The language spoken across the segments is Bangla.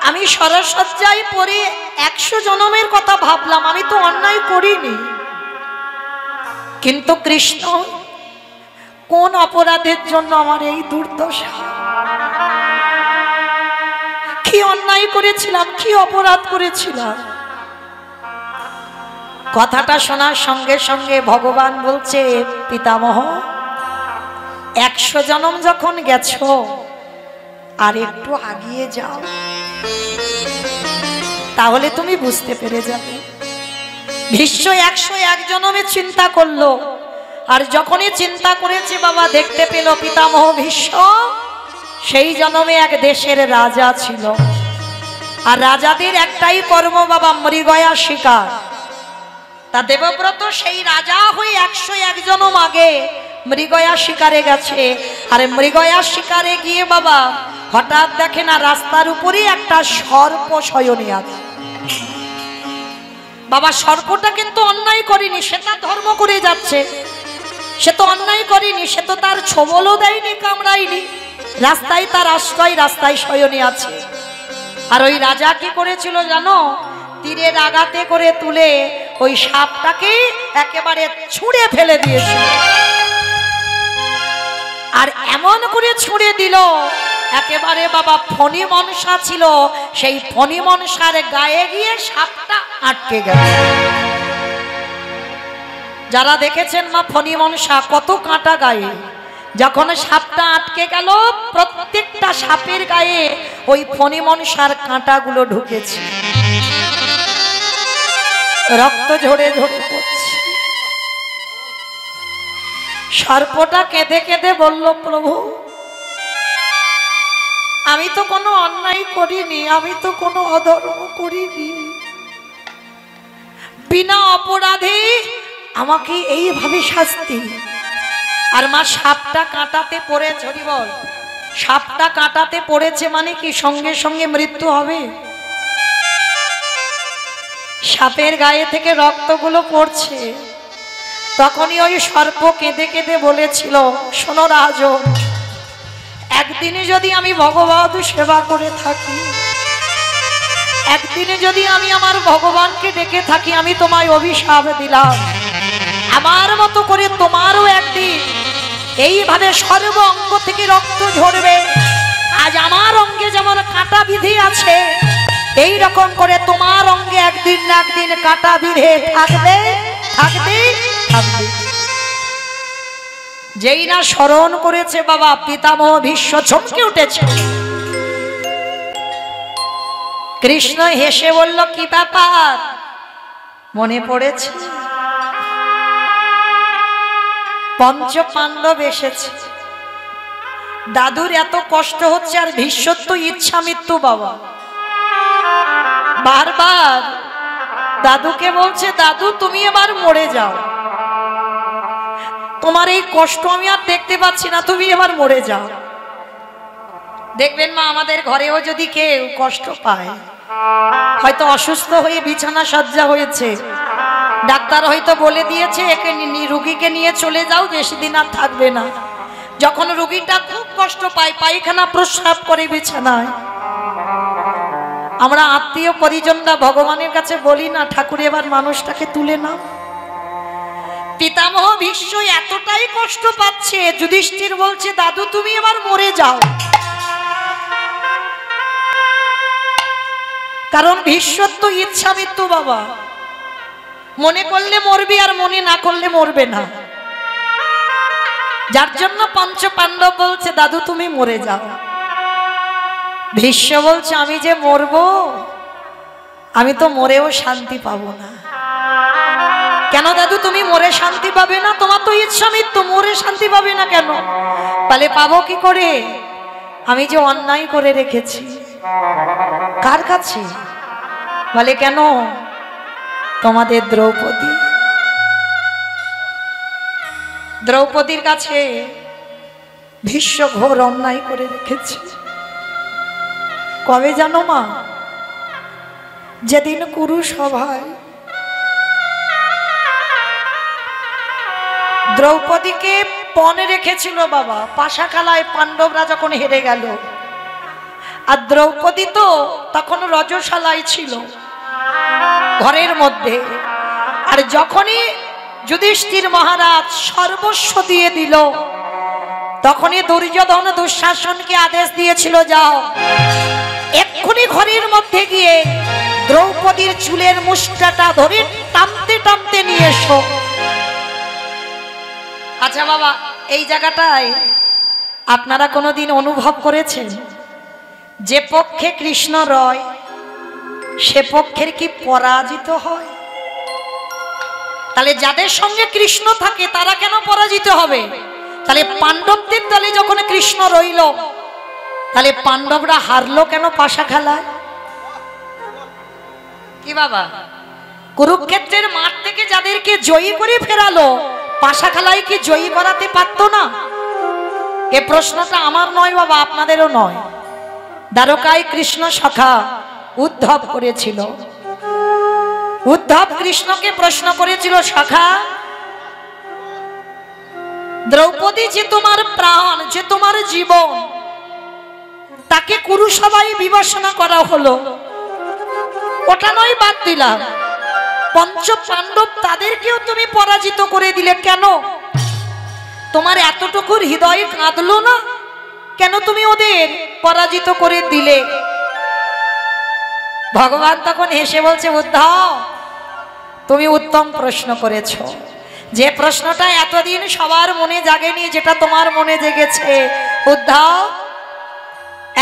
আমি সরসজ্জায় পড়ে 100 জনমের কথা ভাবলাম, আমি তো অন্যায় করিনি, কিন্তু কৃষ্ণ কোন অপরাধের জন্য আমার এই দুর্দশা? কি অন্যায় করেছিলাম, কি অপরাধ করেছিলাম? কথাটা শোনার সঙ্গে সঙ্গে ভগবান বলছে, পিতামহ 100 জনম যখন গেছো, আর একটু আগিয়ে যাও, তাহলে তুমি বুঝতে পেরে যাবে। ভীষ্ম 101 জনমে চিন্তা করলো, আর যখনই চিন্তা করেছে বাবা দেখতে পেল পিতামহ ভীষ্ম সেই জনমে এক দেশের রাজা ছিল, আর রাজাদের একটাই কর্ম বাবা মৃগয়া শিকার। তা দেবব্রত সেই রাজা হয়ে 101 জনম আগে মৃগয়া শিকারে গেছে, আর মৃগয়া শিকারে গিয়ে বাবা হঠাৎ দেখে না রাস্তার উপরে একটা সর্প শয়নে আছে। বাবা সর্পটা কিন্তু অন্যায় করেনি, সে তার ধর্ম করে যাচ্ছে, সে তো অন্যায় করেনি, সে তো তার ছোবলও দেয়নি, কামড়ায়নি, রাস্তায় তার আশ্রয়, রাস্তায় শয়নে আছে। আর ওই রাজা কি করেছিল জানো? তীরের আঘাতে করে তুলে ওই সাপটাকে একেবারে ছুঁড়ে ফেলে দিয়েছিল। আর এমন করে ছুঁড়ে দিল একেবারে বাবা ফণি মনসা ছিল, সেই ফণি মনসার গায়ে গিয়ে সাপটা আটকে গেল। যারা দেখেছেন মা ফণি মনসা কত কাঁটা গায়ে, যখন সাপটা আটকে গেল প্রত্যেকটা সাপের গায়ে ওই ফণি মনসার কাঁটাগুলো ঢুকেছে, রক্ত ঝরে ঝরে পড়ছে। সর্পটা কেঁদে কেঁদে বলল, প্রভু আমি তো কোনো অন্যায় করিনি, আমি তো কোনো অধর্ম করিনি, বিনা অপরাধে আমাকে এইভাবে শাস্তি। আর মা সাপটা কাঁটাতে পড়েছে, হরি বল, সাপটা কাঁটাতে পড়েছে মানে কি সঙ্গে সঙ্গে মৃত্যু হবে? সাপের গায়ে থেকে রক্তগুলো পড়ছে। তখনই ওই সর্প কেঁদে কেঁদে বলেছিল, শোনো রাজন, একদিনে যদি আমি ভগবত সেবা করে থাকি, একদিনে যদি আমি আমার ভগবানকে ডেকে থাকি, আমি তোমায় অভিশাপ দিলাম, আমার মতো করে তোমারও একদিন এইভাবে সর্ব অঙ্গ থেকে রক্ত ঝরবে। আজ আমার অঙ্গে যেমন কাঁটা বিধি আছে, এই রকম করে তোমার অঙ্গে একদিন না একদিন কাঁটা বিধে থাকবে, থাকবে, থাকবে। যেই না স্মরণ করেছে বাবা পিতামহ ভীষ্ম চমকে উঠেছে। কৃষ্ণ হেসে বলল, কি ব্যাপার, মনে পড়েছে? পঞ্চ পাণ্ডব এসেছে, দাদুর এত কষ্ট হচ্ছে, আর ভীষ্মর তো ইচ্ছা মৃত্যু বাবা। বারবার দাদুকে বলছে, দাদু তুমি এবার মরে যাও, তোমার এই কষ্ট আমি আর দেখতে পাচ্ছি না, তুমি এবার মরে যাও। দেখবেন মা আমাদের ঘরেও যদি কেউ কষ্ট পায়, হয়তো অসুস্থ হয়ে বিছানা সজ্জা হয়েছে, ডাক্তার হয়তো বলে দিয়েছে একে রুগীকে নিয়ে চলে যাও, বেশি দিন আর থাকবে না। যখন রুগীটা খুব কষ্ট পায়, পায়খানা প্রস্রাব করে বিছানায়, আমরা আত্মীয় পরিজনরা ভগবানের কাছে বলি না, ঠাকুর এবার মানুষটাকে তুলে নাও। পিতামহ ভীষ্ম এতটাই কষ্ট পাচ্ছে, যুধিষ্ঠির বলছে, দাদু তুমি এবার মরে যাও। কারণ ভীষ্মর তো ইচ্ছা মৃত্যু বাবা, মনে করলে মরবি আর মনে না করলে মরবে না। যার জন্য পঞ্চ পাণ্ডব বলছে, দাদু তুমি মরে যাও। ভীষ্ম বলছে, আমি যে মরবো, আমি তো মরেও শান্তি পাবো না। কেন দাদু তুমি মরে শান্তি পাবে না? তোমার তো ইচ্ছা মৃত্যু, মরে শান্তি পাবে না কেন? তাহলে পাবো কি করে? আমি যে অন্যায় করে রেখেছি। কার কাছে? বলে কেন? তোমাদের দ্রৌপদী, দ্রৌপদীর কাছে ভীষ্ম ঘোর অন্যায় করে রেখেছে। কবে জানো মা? যেদিন কুরু সভায় দ্রৌপদীকে পণ রেখেছিল বাবা, পাশা খেলায় পাণ্ডবরা যখন হেরে গেল, আর দ্রৌপদী তো তখন রজশালায় ছিল ঘরের মধ্যে। আর যখনই যুধিষ্ঠির মহারাজ সর্বস্ব দিয়ে দিল, তখনই দুর্যোধন দুঃশাসনকে আদেশ দিয়েছিল, যাও এক্ষুনি ঘরের মধ্যে গিয়ে দ্রৌপদীর চুলের মুষ্টাটা ধরে টানতে টানতে নিয়ে এসো। আচ্ছা বাবা, এই জায়গাটায় আপনারা কোনোদিন অনুভব করেছেন যে পক্ষে কৃষ্ণ রয় সে পক্ষের কি পরাজিত হয়? তাহলে যাদের সঙ্গে কৃষ্ণ থাকে তারা কেন পরাজিত হবে? তাহলে পাণ্ডবদের দলে যখন কৃষ্ণ রইল, তাহলে পাণ্ডবরা হারলো কেন পাশা খেলায়? কি বাবা, কুরুক্ষেত্রের মাঠ থেকে যাদেরকে জয়ী করে ফেরালো, পাশা খেলায় কি জয়ী করাতে পারতো না? এ প্রশ্নটা আমার নয় বাবা, আপনাদেরও নয়। দ্বারকায় কৃষ্ণ সখা উদ্ধব করেছিল। উদ্ধব কৃষ্ণকে প্রশ্ন করেছিল, সখা দ্রৌপদী যে তোমার প্রাণ, যে তোমার জীবন, তাকে কুরুসভায় বিবেচনা করা হলো, ওটা নয় বাদ দিলাম, পঞ্চ পাণ্ডব তাদেরকেও তুমি পরাজিত করে দিলে কেন? তোমার এতটুকুর হৃদয় কাঁদলো না? কেন তুমি ওদের পরাজিত করে দিলে? ভগবান তখন হেসে বলছে, উদ্ধব তুমি উত্তম প্রশ্ন করেছো। যে প্রশ্নটা এতদিন সবার মনে জাগেনি, যেটা তোমার মনে জেগেছে। উদ্ধব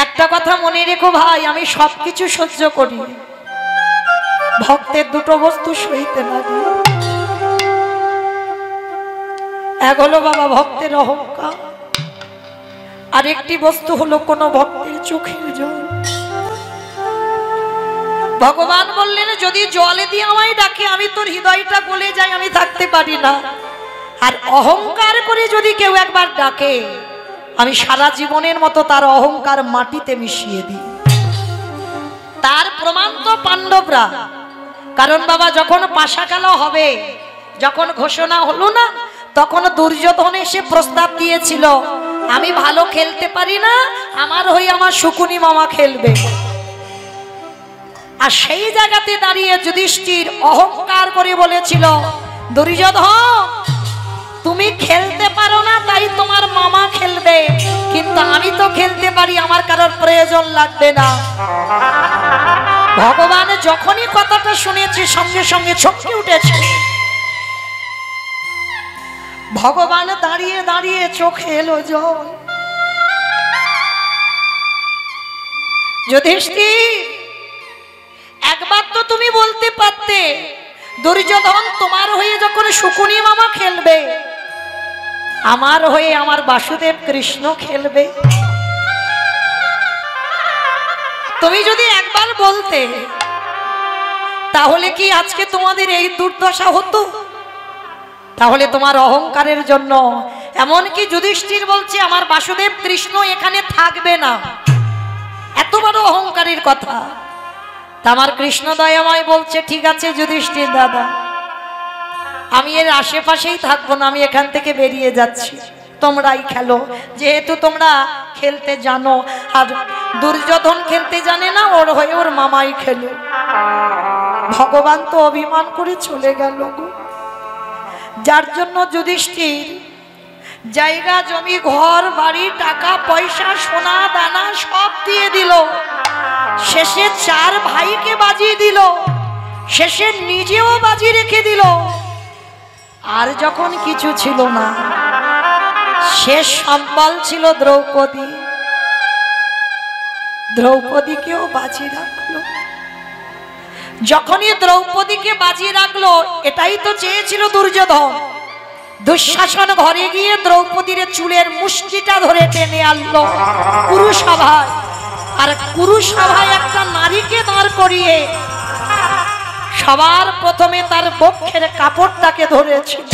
একটা কথা মনে রেখো ভাই, আমি সবকিছু সহ্য করি, ভক্তের দুটো বস্তু সইতে লাগে। এক হলো বাবা ভক্তের অহংকার, আর একটি বস্তু হলো কোন ভক্তের চোখের জল। ভগবান বললেন, যদি জলে দিয়ে আমায় ডাকে আমি তোর হৃদয়টা গলে যাই, আমি থাকতে পারি না। আর অহংকার করে যদি কেউ একবার ডাকে, আমি সারা জীবনের মতো তার অহংকার মাটিতে মিশিয়ে দিই। তার প্রমাণ তো পাণ্ডবরা। কারণ বাবা যখন পাশা খেলা হবে, যখন ঘোষণা হলো না, তখন দুর্যোধন এসে প্রস্তাব দিয়েছিল, আমি ভালো খেলতে পারি না, আমার হয়ে আমার শকুনি মামা খেলবে। আর সেই জায়গাতে দাঁড়িয়ে যুধিষ্ঠির অহংকার করে বলেছিল, দুর্যোধন তুমি খেলতে পারো না, তাই তোমার মামা খেলবে, কিন্তু আমি তো খেলতে পারি, আমার কারোর প্রয়োজন লাগবে না। ভগবান যখনই কথাটা শুনেছে সঙ্গে সঙ্গে চমকে উঠেছে। ভগবান দাঁড়িয়ে দাঁড়িয়ে চোখে এলো জল। যুধিষ্ঠির একবার তো তুমি বলতে পারতে, দুর্যোধন তোমার হয়ে যখন শকুনি মামা খেলবে, আমার হয়ে আমার বাসুদেব কৃষ্ণ খেলবে। তুমি যদি একবার বলতে, তাহলে কি আজকে তোমাদের এই দুর্দশা হতো? তাহলে তোমার অহংকারের জন্য, এমনকি যুধিষ্ঠির বলছে আমার বাসুদেব কৃষ্ণ এখানে থাকবে না, এত বড় অহংকারের কথা। আমার কৃষ্ণ দয়াময় বলছে, ঠিক আছে যুধিষ্ঠির দাদা, আমি এর আশেপাশেই থাকবো না, আমি এখান থেকে বেরিয়ে যাচ্ছি, তোমরাই খেলো, যেহেতু তোমরা খেলতে জানো। আর দুর্যোধন খেলতে জানে না, ওর হয়ে ওর মামাই খেলো। ভগবান তো অভিমান করে চলে গেল গো। যার জন্য যুধিষ্ঠির জায়গা জমি ঘর বাড়ি টাকা পয়সা সোনা দানা সব দিয়ে দিল, শেষে চার ভাইকে বাজিয়ে দিল, শেষে নিজেও বাজি রেখে দিল। আর যখন কিছু ছিল না, শেষ সম্বল ছিল দ্রৌপদী, দ্রৌপদীকেও বাজি রাখলো। যখনই দ্রৌপদীকে বাজিয়ে রাখলো, এটাই তো চেয়েছিল দুর্যোধন। দুঃশাসন ঘরে গিয়ে দ্রৌপদীর চুলের মুষ্টিটা ধরে টেনে আনলো কুরুসভায়। আর কুরুসভায় একটা নারীকে দাঁড় করিয়ে সবার প্রথমে তার বক্ষের কাপড়টাকে ধরেছিল।